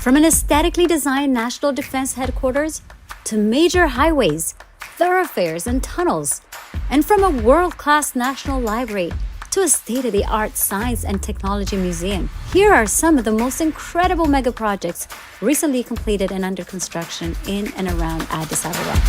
From an aesthetically designed National Defense Headquarters to major highways, thoroughfares, and tunnels, and from a world-class National Library to a state-of-the-art science and technology museum. Here are some of the most incredible mega projects recently completed and under construction in and around Addis Ababa.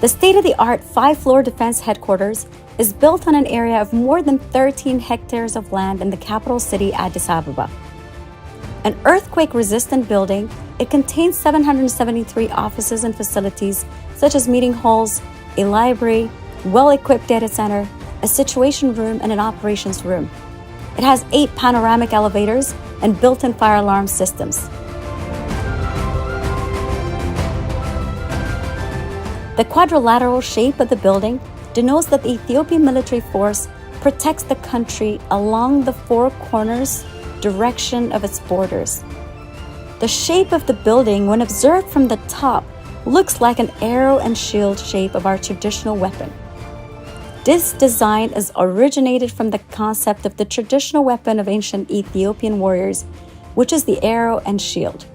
The state-of-the-art 5-floor defense headquarters is built on an area of more than 13 hectares of land in the capital city, Addis Ababa. An earthquake-resistant building, it contains 773 offices and facilities such as meeting halls, a library, well-equipped data center, a situation room, and an operations room. It has 8 panoramic elevators and built-in fire alarm systems. The quadrilateral shape of the building denotes that the Ethiopian military force protects the country along the 4 corners direction of its borders. The shape of the building, when observed from the top, looks like an arrow and shield shape of our traditional weapon. This design is originated from the concept of the traditional weapon of ancient Ethiopian warriors, which is the arrow and shield.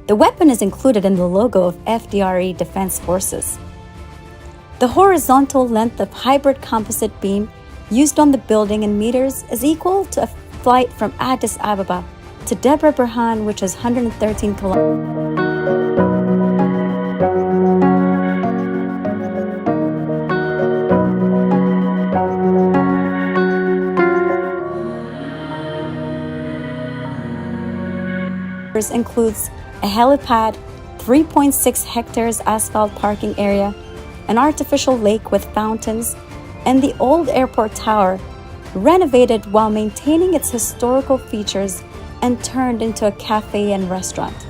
The weapon is included in the logo of FDRE Defense Forces. The horizontal length of hybrid composite beam used on the building in meters is equal to a flight from Addis Ababa to Debre Birhan, which is 113 kilometers. Includes a helipad, 3.6 hectares asphalt parking area, an artificial lake with fountains, and the old airport tower, renovated while maintaining its historical features and turned into a cafe and restaurant.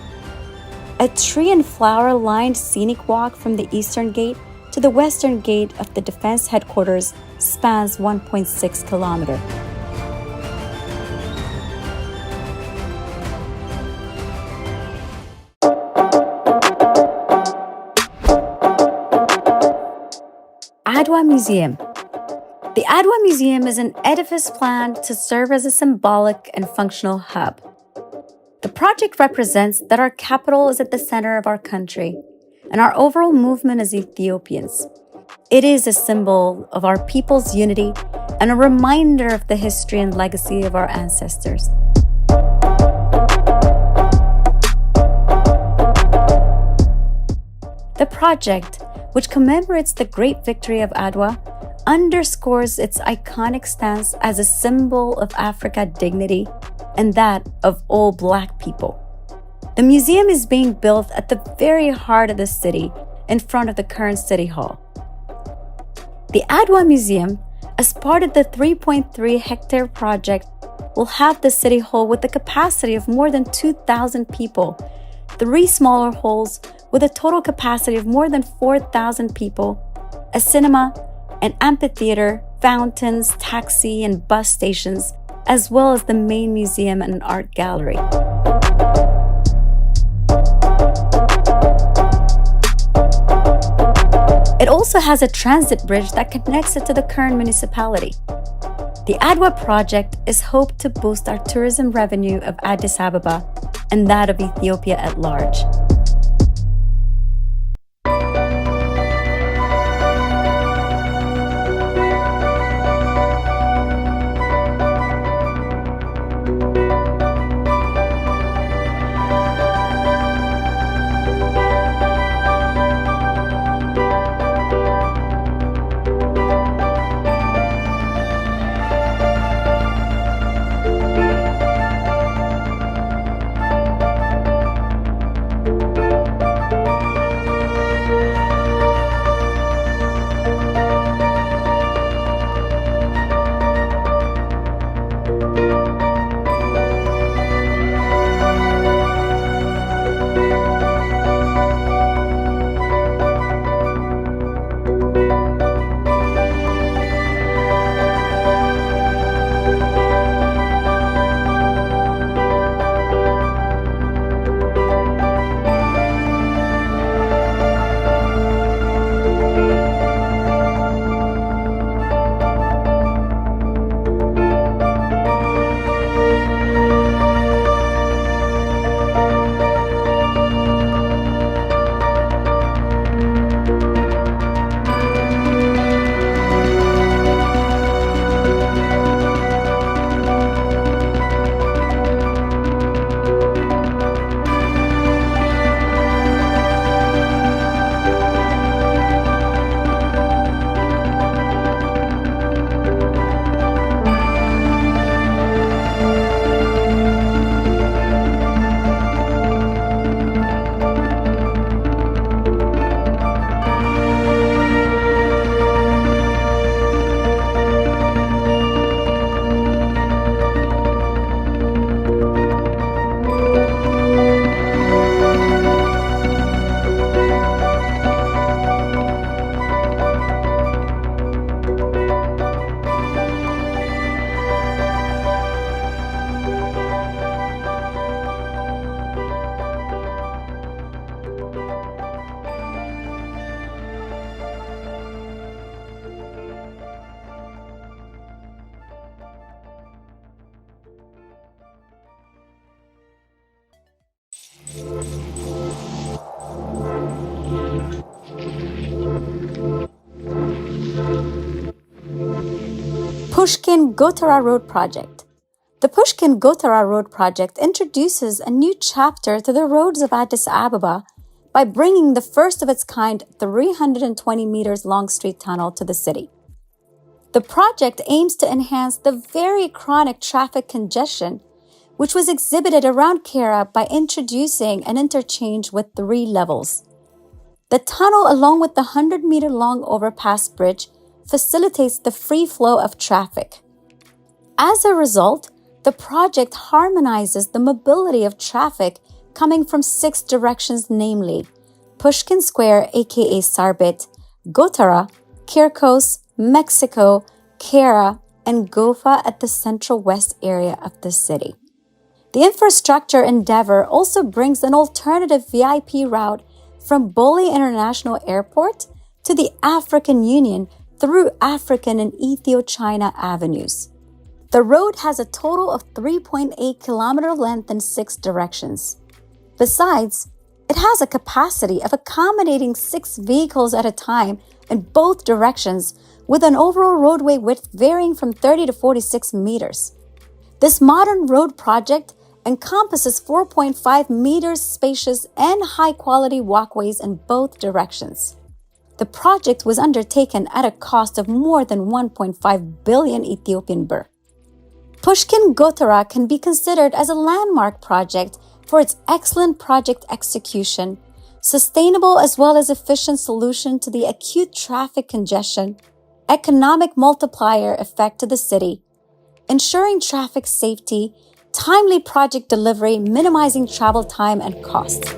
A tree and flower-lined scenic walk from the eastern gate to the western gate of the defense headquarters spans 1.6 kilometers. Adwa Museum. The Adwa Museum is an edifice planned to serve as a symbolic and functional hub. The project represents that our capital is at the center of our country, and our overall movement as Ethiopians. It is a symbol of our people's unity and a reminder of the history and legacy of our ancestors. The project, which commemorates the great victory of Adwa, underscores its iconic stance as a symbol of African dignity and that of all Black people. The museum is being built at the very heart of the city, in front of the current City Hall. The Adwa Museum, as part of the 3.3 hectare project, will have the City Hall with a capacity of more than 2,000 people, 3 smaller halls with a total capacity of more than 4,000 people, a cinema, an amphitheater, fountains, taxi and bus stations, as well as the main museum and an art gallery. It also has a transit bridge that connects it to the current municipality. The Adwa project is hoped to boost our tourism revenue of Addis Ababa and that of Ethiopia at large. Pushkin-Gotara Road Project. The Pushkin-Gotara Road Project introduces a new chapter to the roads of Addis Ababa by bringing the first of its kind 320 meters long street tunnel to the city. The project aims to enhance the very chronic traffic congestion which was exhibited around Kara by introducing an interchange with 3 levels. The tunnel, along with the 100-meter-long overpass bridge, facilitates the free flow of traffic. As a result, the project harmonizes the mobility of traffic coming from 6 directions, namely Pushkin Square, aka Sarbit, Gotara, Kirkos, Mexico, Kara, and Gofa at the central west area of the city. The infrastructure endeavor also brings an alternative VIP route from Bole International Airport to the African Union through African and Ethio-China avenues. The road has a total of 3.8 kilometer length in 6 directions. Besides, it has a capacity of accommodating 6 vehicles at a time in both directions, with an overall roadway width varying from 30 to 46 meters. This modern road project encompasses 4.5 meters spacious and high-quality walkways in both directions. The project was undertaken at a cost of more than 1.5 billion Ethiopian birr. Pushkin-Gotara can be considered as a landmark project for its excellent project execution, sustainable as well as efficient solution to the acute traffic congestion, economic multiplier effect to the city, ensuring traffic safety, timely project delivery, minimizing travel time and costs.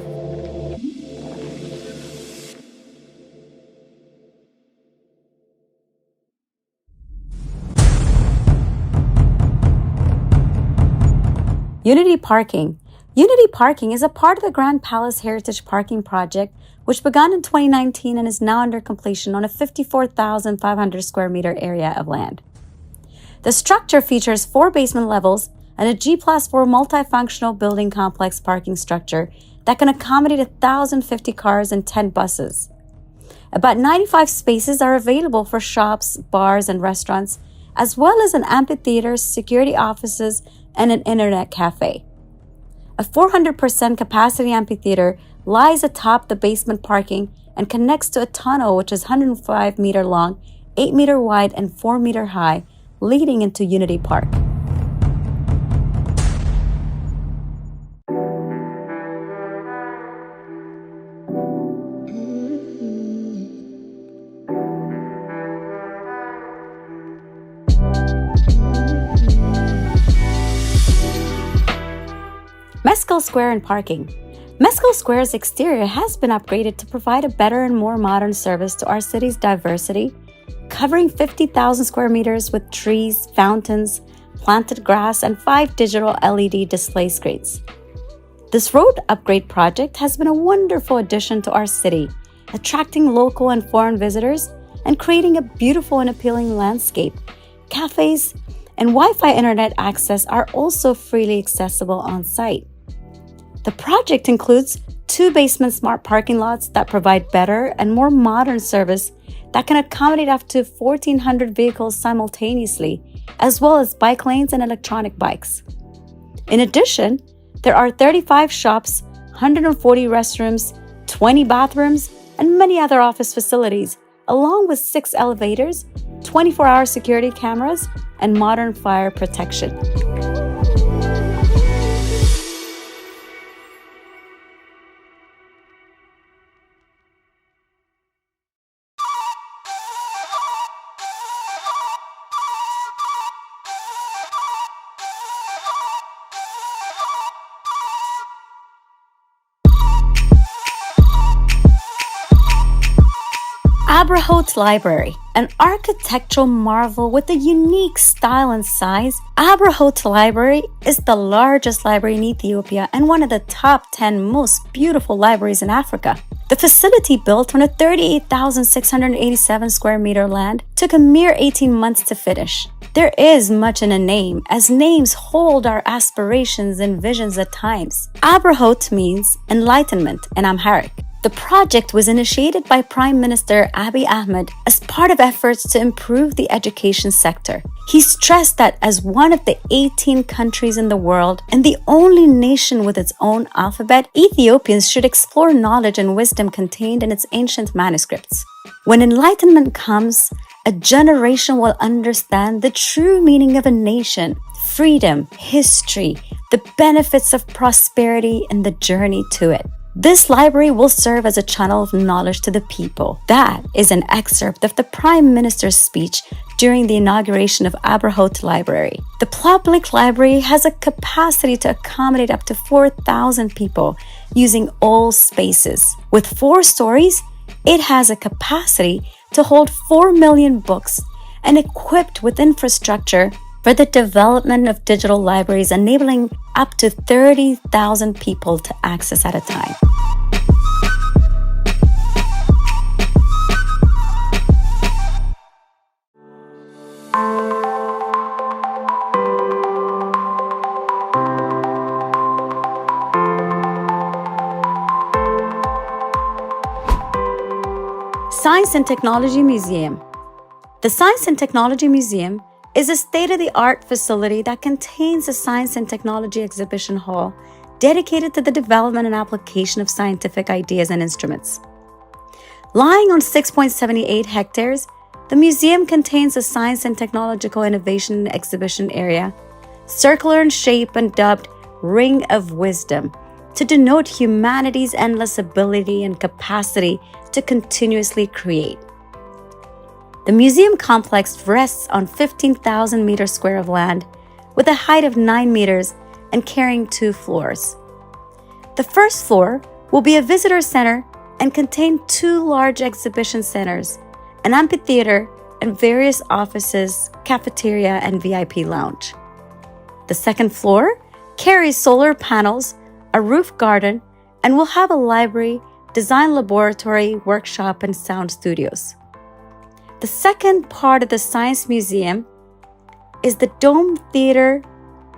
Unity Parking. Unity Parking is a part of the Grand Palace Heritage Parking Project, which began in 2019 and is now under completion on a 54,500 square meter area of land. The structure features 4 basement levels and a G+4 multifunctional building complex parking structure that can accommodate 1,050 cars and 10 buses. About 95 spaces are available for shops, bars, and restaurants, as well as an amphitheater, security offices, and an internet cafe. A 400% capacity amphitheater lies atop the basement parking and connects to a tunnel which is 105 meter long, 8 meter wide, and 4 meter high, leading into Unity Park. Mescal Square and parking. Mescal Square's exterior has been upgraded to provide a better and more modern service to our city's diversity, covering 50,000 square meters with trees, fountains, planted grass, and 5 digital LED display screens. This road upgrade project has been a wonderful addition to our city, attracting local and foreign visitors and creating a beautiful and appealing landscape. Cafes and Wi-Fi internet access are also freely accessible on site. The project includes 2 basement smart parking lots that provide better and more modern service that can accommodate up to 1,400 vehicles simultaneously, as well as bike lanes and electronic bikes. In addition, there are 35 shops, 140 restrooms, 20 bathrooms, and many other office facilities, along with 6 elevators, 24-hour security cameras, and modern fire protection. Abrahot Library, an architectural marvel with a unique style and size. Abrahot Library is the largest library in Ethiopia and one of the top 10 most beautiful libraries in Africa. The facility, built on a 38,687 square meter land, took a mere 18 months to finish. There is much in a name, as names hold our aspirations and visions at times. Abrahot means enlightenment in Amharic. The project was initiated by Prime Minister Abiy Ahmed as part of efforts to improve the education sector. He stressed that as one of the 18 countries in the world and the only nation with its own alphabet, Ethiopians should explore knowledge and wisdom contained in its ancient manuscripts. When enlightenment comes, a generation will understand the true meaning of a nation, freedom, history, the benefits of prosperity, and the journey to it. This library will serve as a channel of knowledge to the people. That is an excerpt of the Prime Minister's speech during the inauguration of Abrahot Library. The public library has a capacity to accommodate up to 4,000 people using all spaces. With 4 stories, it has a capacity to hold 4 million books and equipped with infrastructure for the development of digital libraries, enabling up to 30,000 people to access at a time. Science and Technology Museum. The Science and Technology Museum is a state-of-the-art facility that contains a science and technology exhibition hall dedicated to the development and application of scientific ideas and instruments. Lying on 6.78 hectares, the museum contains a science and technological innovation exhibition area, circular in shape and dubbed Ring of Wisdom, to denote humanity's endless ability and capacity to continuously create. The museum complex rests on 15,000 meters square of land with a height of 9 meters and carrying 2 floors. The first floor will be a visitor center and contain 2 large exhibition centers, an amphitheater, and various offices, cafeteria, and VIP lounge. The second floor carries solar panels, a roof garden, and will have a library, design laboratory, workshop, and sound studios. The second part of the Science Museum is the Dome Theater,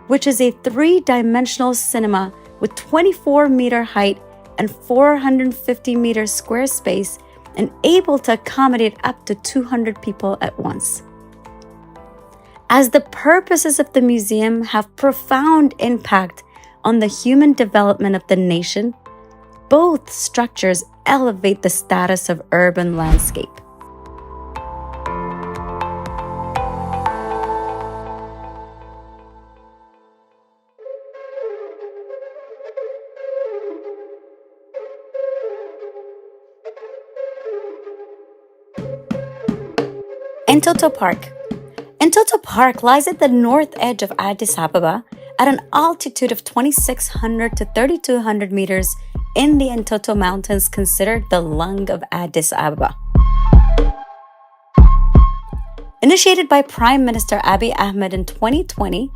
which is a 3-dimensional cinema with 24-meter height and 450-meter square space and able to accommodate up to 200 people at once. As the purposes of the museum have profound impact on the human development of the nation, both structures elevate the status of urban landscape. Entoto Park. Entoto Park lies at the north edge of Addis Ababa at an altitude of 2,600 to 3,200 meters in the Entoto Mountains, considered the lung of Addis Ababa. Initiated by Prime Minister Abiy Ahmed in 2020,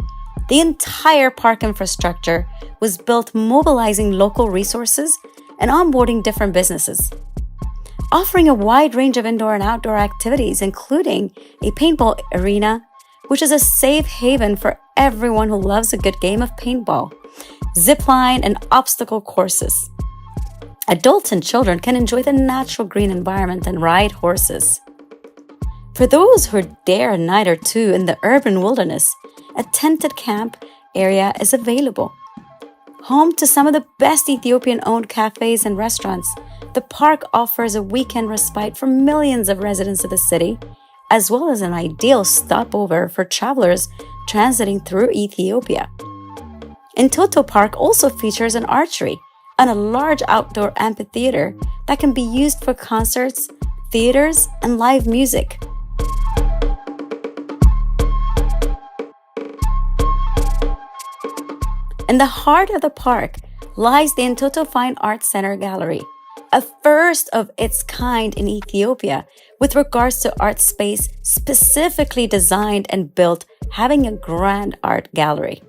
the entire park infrastructure was built mobilizing local resources and onboarding different businesses, offering a wide range of indoor and outdoor activities, including a paintball arena, which is a safe haven for everyone who loves a good game of paintball, zipline, and obstacle courses. Adults and children can enjoy the natural green environment and ride horses. For those who dare a night or two in the urban wilderness, a tented camp area is available. Home to some of the best Ethiopian-owned cafes and restaurants, the park offers a weekend respite for millions of residents of the city, as well as an ideal stopover for travelers transiting through Ethiopia. Entoto Park also features an archery and a large outdoor amphitheater that can be used for concerts, theaters, and live music. In the heart of the park lies the Entoto Fine Arts Center Gallery, a first of its kind in Ethiopia with regards to art space specifically designed and built having a grand art gallery.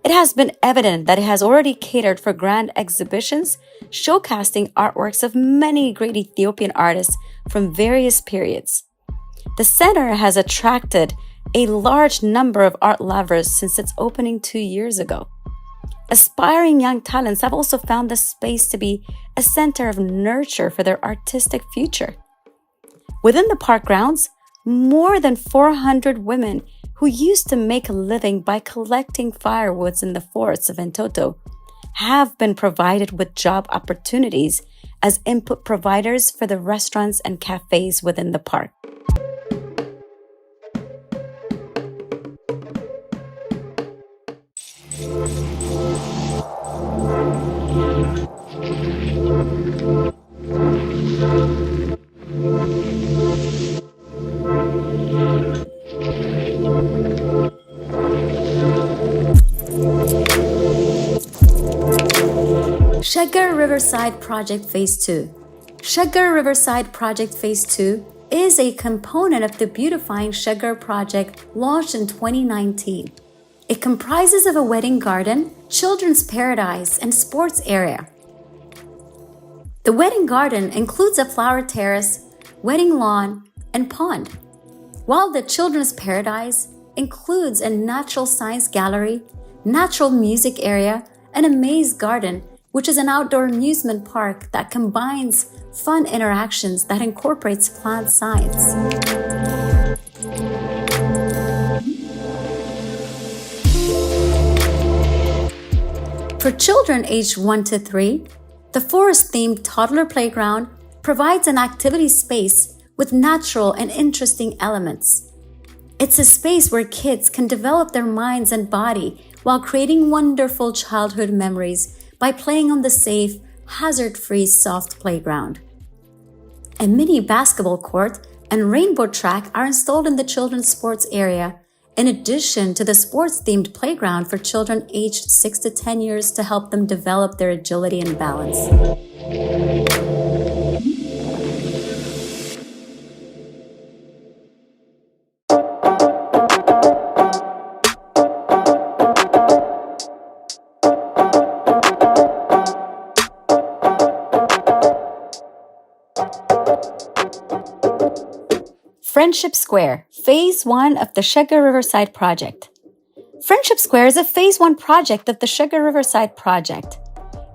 It has been evident that it has already catered for grand exhibitions showcasing artworks of many great Ethiopian artists from various periods. The center has attracted a large number of art lovers since its opening 2 years ago. Aspiring young talents have also found the space to be a center of nurture for their artistic future. Within the park grounds, more than 400 women who used to make a living by collecting firewoods in the forests of Entoto have been provided with job opportunities as input providers for the restaurants and cafes within the park. Shaggar Riverside Project Phase 2. Shaggar Riverside Project Phase 2 is a component of the Beautifying Shaggar project launched in 2019. It comprises of a wedding garden, children's paradise, and sports area. The wedding garden includes a flower terrace, wedding lawn, and pond, while the children's paradise includes a natural science gallery, natural music area, and a maze garden, which is an outdoor amusement park that combines fun interactions that incorporates plant science. For children aged 1 to 3, the forest-themed toddler playground provides an activity space with natural and interesting elements. It's a space where kids can develop their minds and body while creating wonderful childhood memories by playing on the safe, hazard-free soft playground. A mini basketball court and rainbow track are installed in the children's sports area, in addition to the sports-themed playground for children aged 6 to 10 years to help them develop their agility and balance. Friendship Square, Phase 1 of the Shaggar Riverside Project. Friendship Square is a Phase 1 project of the Shaggar Riverside Project.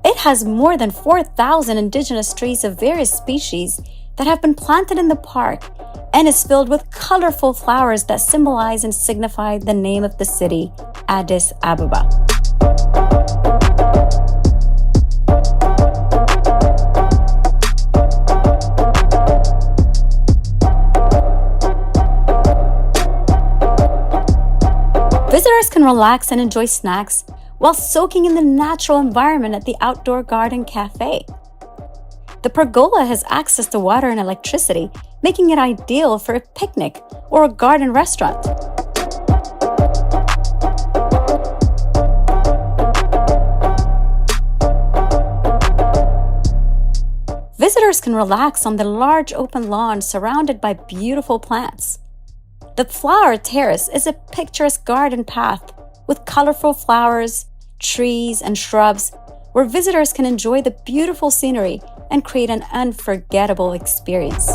It has more than 4,000 indigenous trees of various species that have been planted in the park and is filled with colorful flowers that symbolize and signify the name of the city, Addis Ababa. Visitors can relax and enjoy snacks while soaking in the natural environment at the outdoor garden cafe. The pergola has access to water and electricity, making it ideal for a picnic or a garden restaurant. Visitors can relax on the large open lawn surrounded by beautiful plants. The flower terrace is a picturesque garden path with colorful flowers, trees, and shrubs where visitors can enjoy the beautiful scenery and create an unforgettable experience.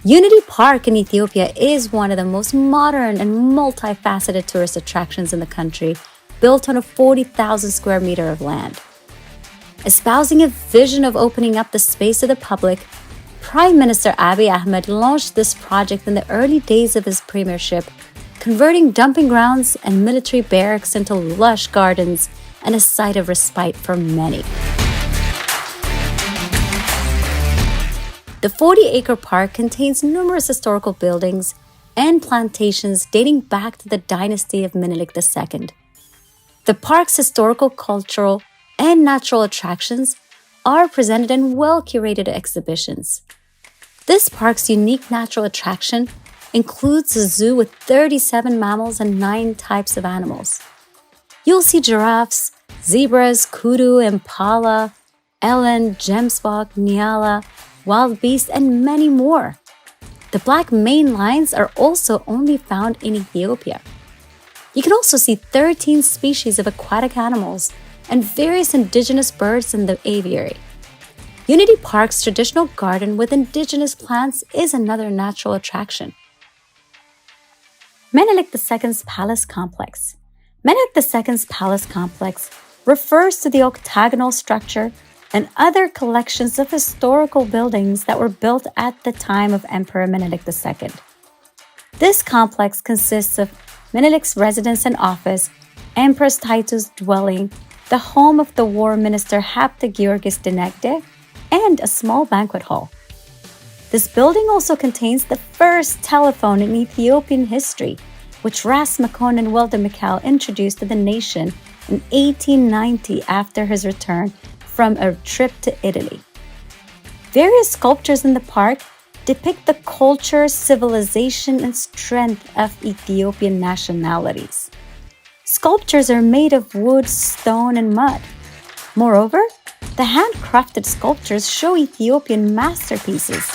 Unity Park in Ethiopia is one of the most modern and multifaceted tourist attractions in the country, built on a 40,000 square meter of land. Espousing a vision of opening up the space to the public, Prime Minister Abiy Ahmed launched this project in the early days of his premiership, converting dumping grounds and military barracks into lush gardens and a site of respite for many. The 40-acre park contains numerous historical buildings and plantations dating back to the dynasty of Menelik II. The park's historical, cultural, and natural attractions are presented in well-curated exhibitions. This park's unique natural attraction includes a zoo with 37 mammals and 9 types of animals. You'll see giraffes, zebras, kudu, impala, eland, gemsbok, nyala, wild beasts, and many more. The black maned lions are also only found in Ethiopia. You can also see 13 species of aquatic animals and various indigenous birds in the aviary. Unity Park's traditional garden with indigenous plants is another natural attraction. Menelik II's Palace Complex. Menelik II's Palace Complex refers to the octagonal structure and other collections of historical buildings that were built at the time of Emperor Menelik II. This complex consists of Menelik's residence and office, Empress Taitu's dwelling, the home of the war minister Hapta Georgis Dinegde, and a small banquet hall. This building also contains the first telephone in Ethiopian history, which Ras Makonnen Wilde Mikhail introduced to the nation in 1890 after his return from a trip to Italy. Various sculptures in the park depict the culture, civilization, and strength of Ethiopian nationalities. Sculptures are made of wood, stone, and mud. Moreover, the handcrafted sculptures show Ethiopian masterpieces.